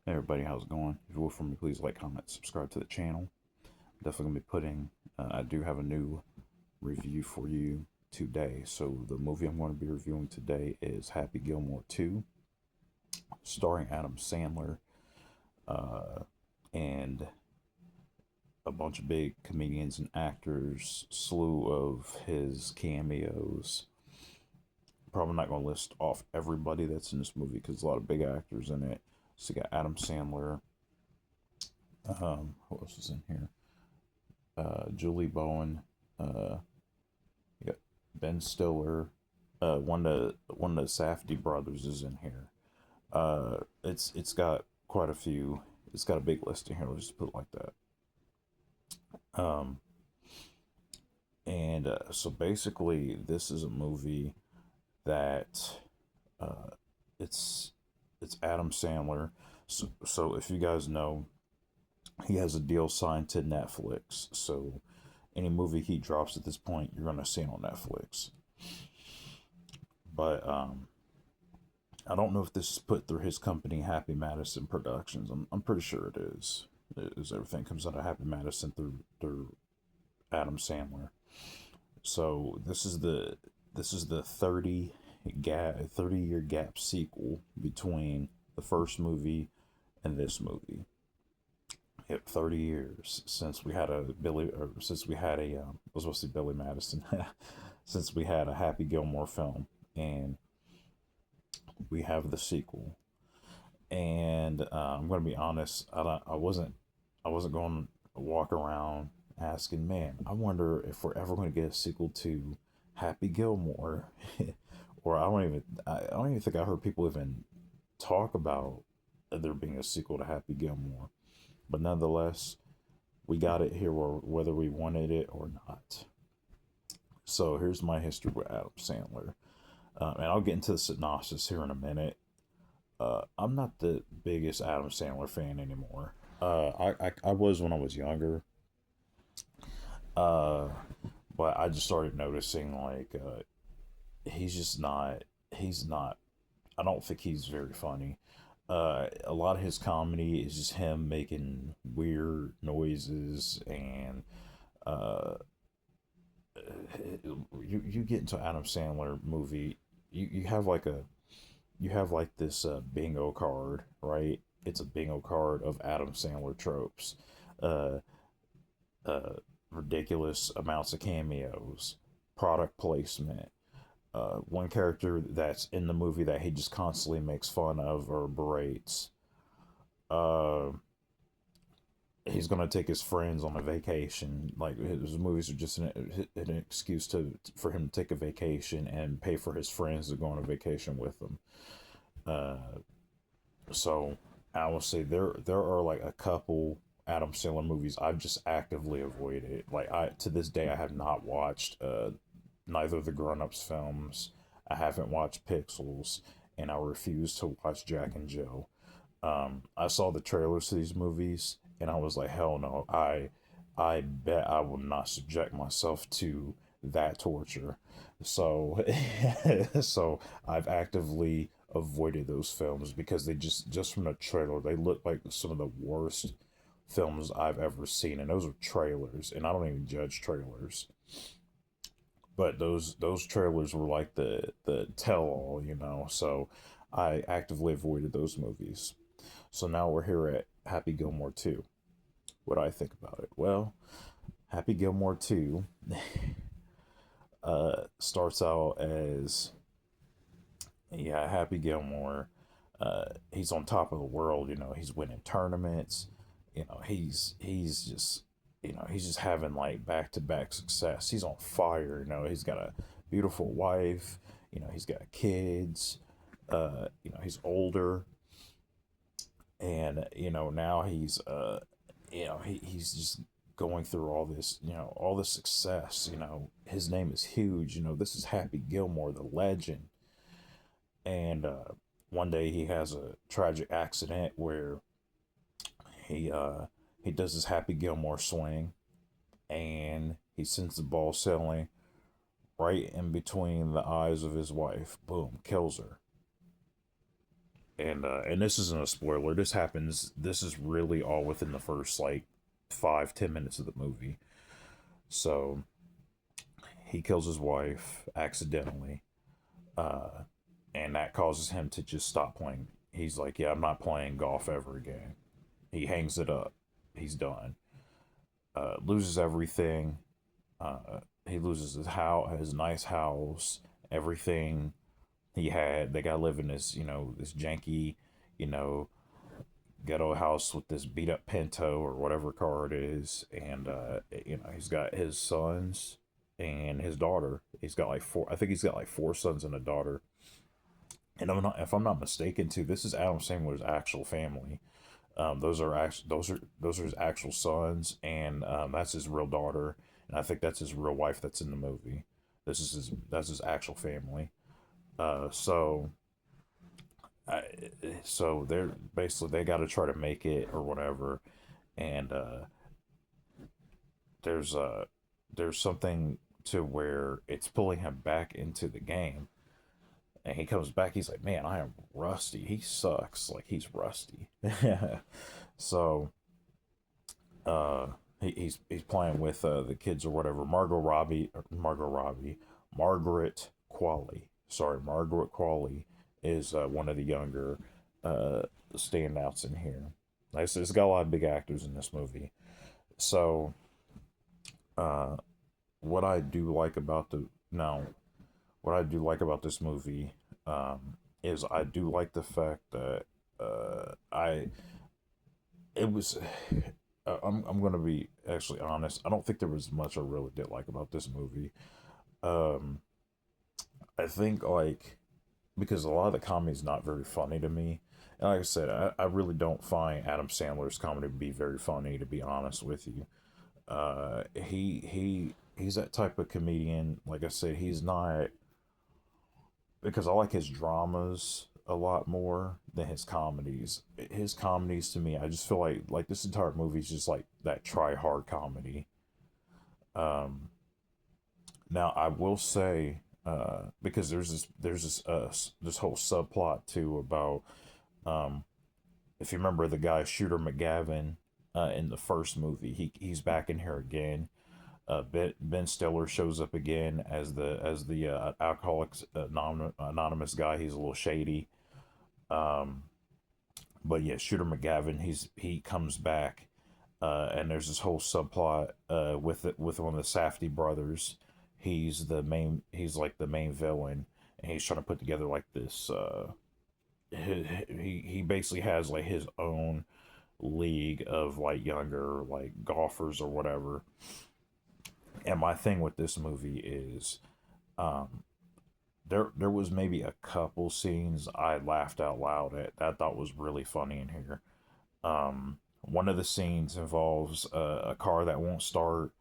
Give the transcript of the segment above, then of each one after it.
Hey everybody, how's it going? If you will for me, please like, comment, subscribe to the channel. Definitely gonna be putting. I do have a new review for you today. So the movie I'm going to be reviewing today is Happy Gilmore 2, starring Adam Sandler and a bunch of big comedians and actors, slew of his cameos. Probably not going to list off everybody that's in this movie because a lot of big actors in it. So you got Adam Sandler. Who else is in here? Julie Bowen, uh, you got Ben Stiller, one of the Safdie brothers is in here. It's got quite a few. It's got a big list in here. Let's just put it like that. Um, and so basically, this is a movie that uh, it's it's Adam Sandler. So if you guys know, he has a deal signed to Netflix. So any movie he drops at this point, you're gonna see it on Netflix. But I don't know if this is put through his company, Happy Madison Productions. I'm pretty sure it is. It is everything comes out of Happy Madison through Adam Sandler. So this is the 30-year gap sequel between the first movie and this movie. Yep, 30 years since we had a Billy, or since we had a, I was supposed to say Billy Madison, since we had a Happy Gilmore film, and we have the sequel. And I'm going to be honest, I wasn't going to walk around asking, man, I wonder if we're ever going to get a sequel to Happy Gilmore, or I don't even think I heard people even talk about there being a sequel to Happy Gilmore. But nonetheless, we got it here whether we wanted it or not. So here's my history with Adam Sandler. And I'll get into the synopsis here in a minute. I'm not the biggest Adam Sandler fan anymore. I was when I was younger, uh, but I just started noticing he's just not. He's not. I don't think he's very funny. A lot of his comedy is just him making weird noises and uh, you get into Adam Sandler movie, you have this bingo card, right? It's a bingo card of Adam Sandler tropes, uh, uh, ridiculous amounts of cameos, product placement. One character that's in the movie that he just constantly makes fun of or berates. Uh, he's gonna take his friends on a vacation. Like his movies are just an excuse for him to take a vacation and pay for his friends to go on a vacation with him. Uh, so I will say there are like a couple Adam Sandler movies I've just actively avoided. Like I to this day I have not watched neither of the Grown Ups films. I haven't watched Pixels, and I refuse to watch Jack and Jill. I saw the trailers to these movies, and I was like, hell no, I bet I will not subject myself to that torture. So, so I've actively avoided those films because they just from the trailer they look like some of the worst films I've ever seen, and those are trailers, and I don't even judge trailers. But those trailers were like the tell all, you know. So I actively avoided those movies. So now we're here at Happy Gilmore 2. What do I think about it? Well, Happy Gilmore 2 starts out as, yeah, Happy Gilmore. He's on top of the world, you know, he's winning tournaments, you know, he's just he's just having like back to back success. He's on fire, you know, he's got a beautiful wife, you know, he's got kids, he's older, and now he's just going through all this, all this success. His name is huge. This is Happy Gilmore, the legend. And one day he has a tragic accident where he does his Happy Gilmore swing, and he sends the ball sailing right in between the eyes of his wife. Boom, kills her. And this isn't a spoiler. This happens. This is really all within the first like 5-10 minutes of the movie. So he kills his wife accidentally, uh, and that causes him to just stop playing. He's like, "Yeah, I'm not playing golf ever again." He hangs it up. He's done. Loses everything. He loses his nice house, everything he had. They got to live in this, this janky, you know, ghetto house with this beat up Pinto or whatever car it is, and he's got his sons and his daughter. He's got like four. I think he's got like four sons and a daughter. And if I'm not mistaken, too, this is Adam Sandler's actual family. Those are his actual sons, and that's his real daughter, and I think that's his real wife that's in the movie. That's his actual family. Uh, so I, so they're basically they got to try to make it or whatever, and there's uh there's something to where it's pulling him back into the game, and he comes back. He's like, "Man, I am rusty. He sucks. Like he's rusty." So uh he's playing with the kids or whatever. Margaret Qualley. Sorry, Margaret Qualley is one of the younger uh standouts in here. Like I said, it's got a lot of big actors in this movie. So uh what I do like about the now what I do like about this movie is I do like the fact that I it was I'm gonna be actually honest. I don't think there was much I really did like about this movie. Um, I think like because a lot of the comedy is not very funny to me. And like I said, I really don't find Adam Sandler's comedy to be very funny, to be honest with you. He's that type of comedian. Like I said, he's not because I like his dramas a lot more than his comedies. His comedies to me, I just feel like this entire movie is just like that try hard comedy. Um, Now I will say because there's this whole subplot too about um, if you remember the guy Shooter McGavin in the first movie, he's back in here again. Ben Stiller shows up again as the Alcoholics Anonymous guy. He's a little shady. Um, but yeah, Shooter McGavin, he comes back, and there's this whole subplot with one of the Safdie brothers. He's like the main villain, and he's trying to put together like this. He basically has like his own league of like younger like golfers or whatever. And my thing with this movie is, um, there was maybe a couple scenes I laughed out loud at that I thought was really funny in here. One of the scenes involves a car that won't start,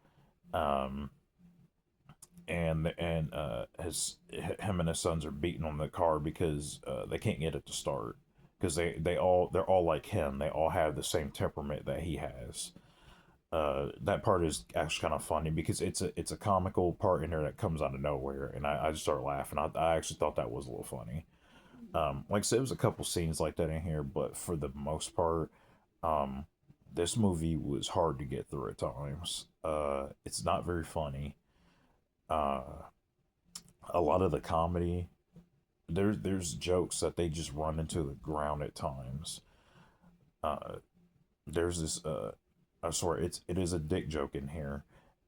um, and his him and his sons are beating on the car because they can't get it to start because they're all like him. They all have the same temperament that he has. That part is actually kind of funny because it's a comical part in there that comes out of nowhere, and I just started laughing. I actually thought that was a little funny. Like I said, there was a couple scenes like that in here, but for the most part, um, this movie was hard to get through at times. It's not very funny. Uh, a lot of the comedy, there's jokes that they just run into the ground at times. Uh, there's this I'm sorry, it is a dick joke in here,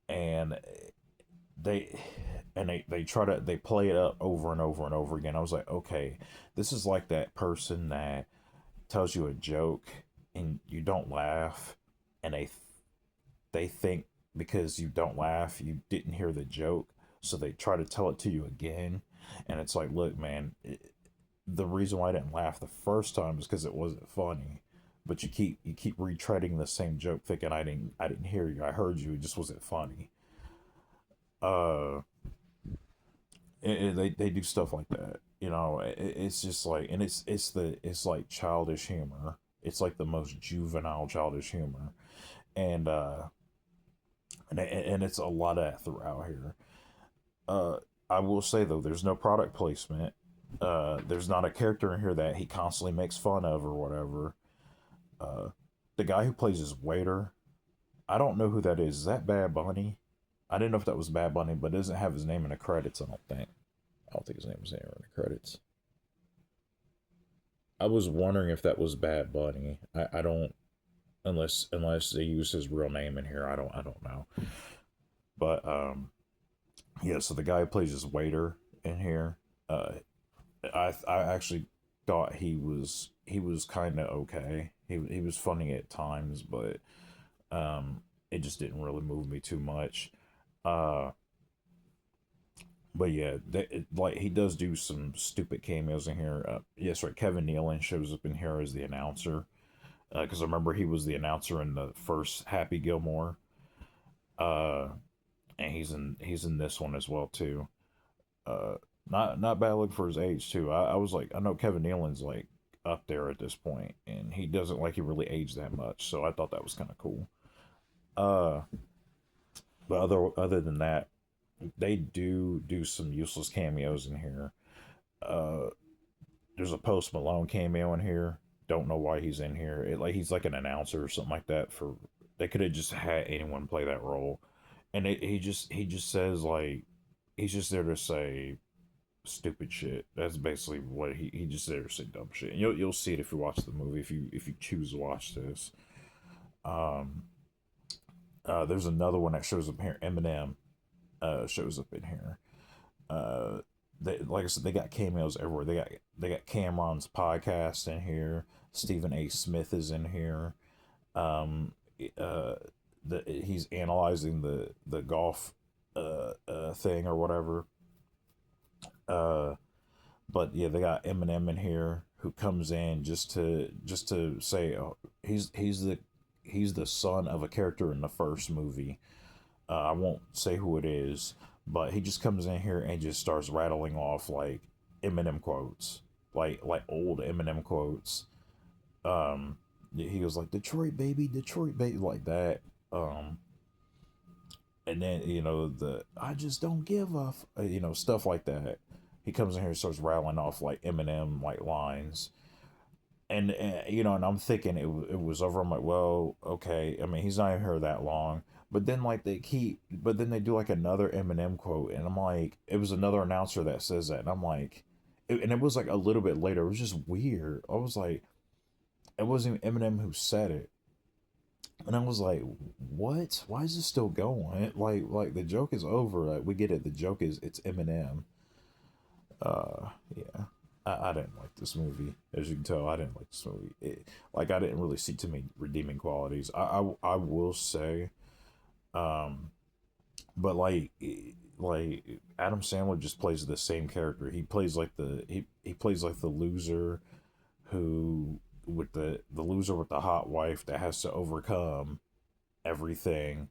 and they they try to they play it up over and over and over again. I was like, okay, this is like that person that tells you a joke and you don't laugh, and they think because you don't laugh you didn't hear the joke, so they try to tell it to you again, and it's like, look, man, the reason why I didn't laugh the first time is because it wasn't funny. But you keep retreading the same joke, thinking I didn't hear you. I heard you. It just wasn't funny. Uh, they do stuff like that. It's just like, and it's like childish humor. It's like the most juvenile childish humor, and it's a lot of that throughout here. Uh, I will say though, there's no product placement. There's not a character in here that he constantly makes fun of or whatever. Uh, the guy who plays his waiter, I don't know who that is. Is that Bad Bunny? I didn't know if that was Bad Bunny, but it doesn't have his name in the credits. I don't think. I don't think his name was there in the credits. I was wondering if that was Bad Bunny. I don't, unless they use his real name in here. I don't know. But yeah. So the guy who plays his waiter in here, uh, I actually thought he was kind of okay. He was funny at times, but it just didn't really move me too much. Uh, but yeah, like he does do some stupid cameos in here. Yes, right. Kevin Nealon shows up in here as the announcer because I remember he was the announcer in the first Happy Gilmore. Uh, and he's in this one as well too. Uh, not bad look for his age too. I was like, I know Kevin Nealon's like up there at this point, and he doesn't like he really aged that much, so I thought that was kind of cool. Uh, but other than that, they do some useless cameos in here. Uh, there's a Post Malone cameo in here. Don't know why he's in here. Like he's like an announcer or something like that. For they could have just had anyone play that role, and he just says like he's just there to say stupid shit. That's basically what he just there to say dumb shit. And you'll see it if you watch the movie if you choose to watch this. Um, there's another one that shows up here. Eminem shows up in here. Uh, like I said, they got cameos everywhere. They got Cameron's podcast in here. Stephen A. Smith is in here. Um, uh, he's analyzing the golf thing or whatever. Uh, but yeah, they got Eminem in here who comes in just to say he's the son of a character in the first movie. I won't say who it is, but he just comes in here and just starts rattling off like Eminem quotes, like old Eminem quotes. Um, he goes like Detroit baby, like that. Um, and then the I just don't give a stuff like that. He comes in here and starts rattling off like Eminem like lines, and I'm thinking it was over. I'm like, well, okay. I mean, he's not even here that long. But then like but then they do like another Eminem quote, and I'm like, it was another announcer that says that, and I'm like, and it was like a little bit later. It was just weird. I was like, it wasn't even Eminem who said it, and I was like, what? Why is this still going? Like the joke is over. Like we get it. The joke is it's Eminem. Yeah. I didn't like this movie. As you can tell, I didn't like this movie. Like I didn't really see too many redeeming qualities. I will say, um, but like Adam Sandler just plays the same character. He plays like the loser who with the loser with the hot wife that has to overcome everything.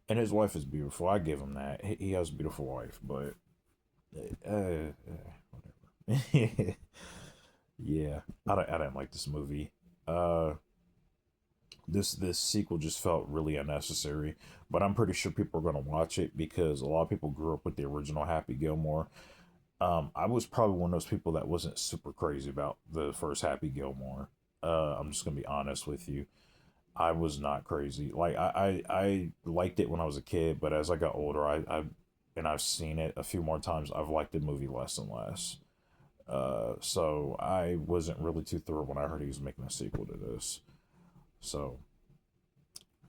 And his wife is beautiful. I give him that. He has a beautiful wife, but whatever. Yeah, I didn't like this movie. Uh, this sequel just felt really unnecessary, but I'm pretty sure people are gonna watch it because a lot of people grew up with the original Happy Gilmore. I was probably one of those people that wasn't super crazy about the first Happy Gilmore. I'm just gonna be honest with you. I was not crazy. Like I liked it when I was a kid, but as I got older, and I've seen it a few more times. I've liked the movie less and less. So I wasn't really too thrilled when I heard he was making a sequel to this. So,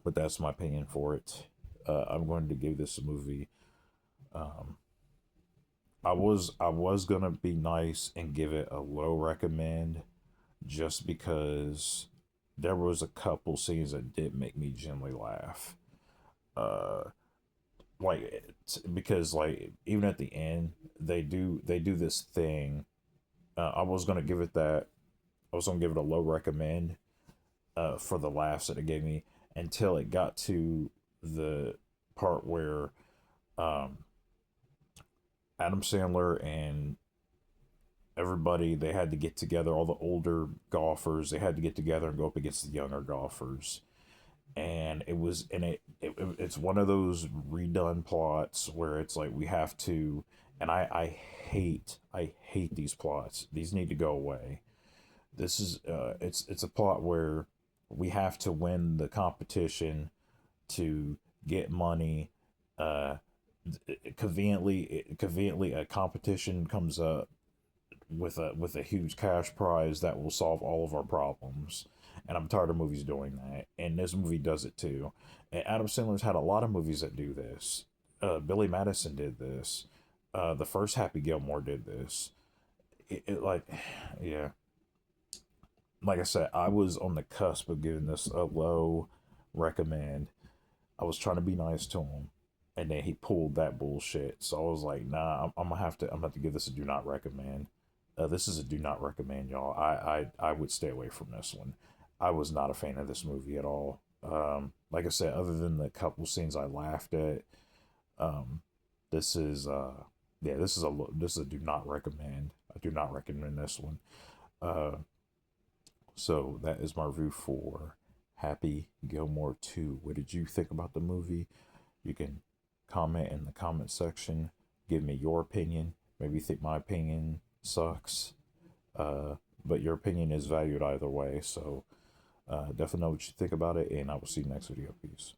but that's my opinion for it. I'm going to give this a movie. Um, I was gonna be nice and give it a low recommend, just because there was a couple scenes that did make me genuinely laugh. Uh, because like even at the end they do this thing. I was gonna give it that. I was gonna give it a low recommend for the laughs that it gave me until it got to the part where um, Adam Sandler and everybody they had to get together. All the older golfers they had to get together and go up against the younger golfers, and it's one of those redone plots where it's like we have to and I hate these plots. These need to go away. This is it's a plot where we have to win the competition to get money. Uh, conveniently, a competition comes up with a huge cash prize that will solve all of our problems. And I'm tired of movies doing that. And this movie does it too. And Adam Sandler's had a lot of movies that do this. Billy Madison did this. The first Happy Gilmore did this. Like, yeah, like I said, I was on the cusp of giving this a low recommend. I was trying to be nice to him, and then he pulled that bullshit. So I was like, nah, I'm gonna have to give this a do not recommend. This is a do not recommend, y'all. I would stay away from this one. I was not a fan of this movie at all. Like I said, other than the couple scenes I laughed at, um, this is yeah, this is a do not recommend. I do not recommend this one. Uh, so that is my review for Happy Gilmore 2. What did you think about the movie? You can comment in the comment section. Give me your opinion. Maybe you think my opinion sucks. But your opinion is valued either way. So definitely know what you think about it, and I will see you next video. Peace.